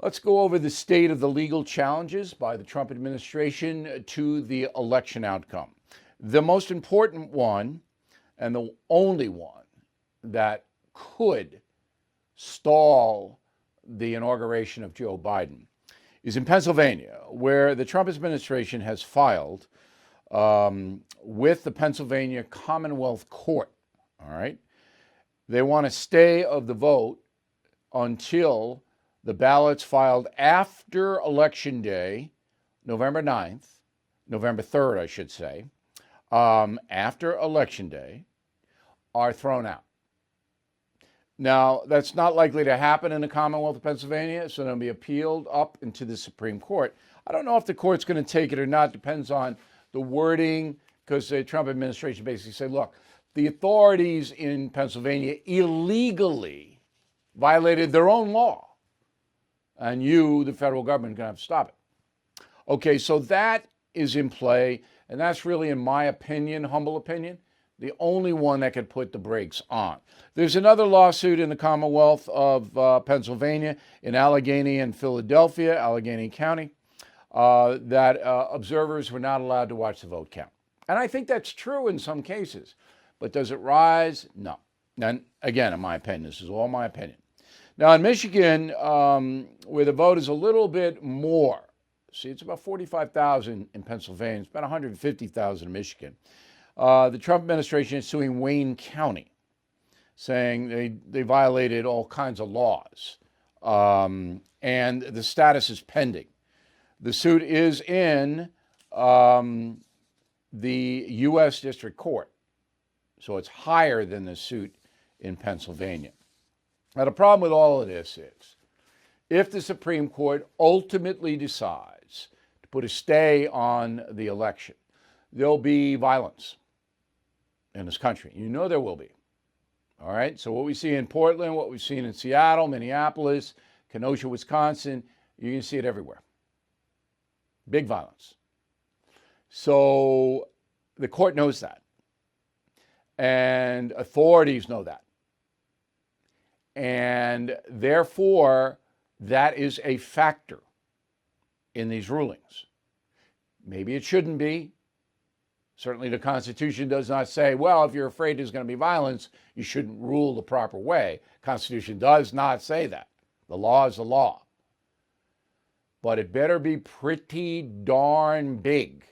Let's go over the state of the legal challenges by the Trump administration to the election outcome. The most important one, and the only one that could stall the inauguration of Joe Biden, is in Pennsylvania, where the Trump administration has filed with the Pennsylvania Commonwealth Court. All right. They want a stay of the vote until the ballots filed after Election Day, November 9th, November 3rd, I should say, after Election Day, are thrown out. Now, that's not likely to happen in the Commonwealth of Pennsylvania, so it'll be appealed up into the Supreme Court. I don't know if the court's going to take it or not. Depends on the wording, because the Trump administration basically said, look, the authorities in Pennsylvania illegally violated their own law, and you, the federal government, are going to have to stop it. Okay, so that is in play, and that's really, in my opinion, humble opinion, the only one that could put the brakes on. There's another lawsuit in the Commonwealth of Pennsylvania, in Allegheny and Philadelphia, Allegheny County, that observers were not allowed to watch the vote count. And I think that's true in some cases. But does it rise? No. And again, in my opinion, this is all my opinion. Now, in Michigan, where the vote is a little bit more, see, it's about 45,000 in Pennsylvania, it's about 150,000 in Michigan. The Trump administration is suing Wayne County, saying they violated all kinds of laws, and the status is pending. The suit is in the U.S. District Court, so it's higher than the suit in Pennsylvania. Now, the problem with all of this is, if the Supreme Court ultimately decides to put a stay on the election, there'll be violence in this country. You know there will be. All right? So what we see in Portland, what we've seen in Seattle, Minneapolis, Kenosha, Wisconsin, you can see it everywhere. Big violence. So the court knows that. And authorities know that. And therefore, that is a factor in these rulings. Maybe it shouldn't be. Certainly the Constitution does not say, well, if you're afraid there's going to be violence, you shouldn't rule the proper way. The Constitution does not say that. The law is the law. But it better be pretty darn big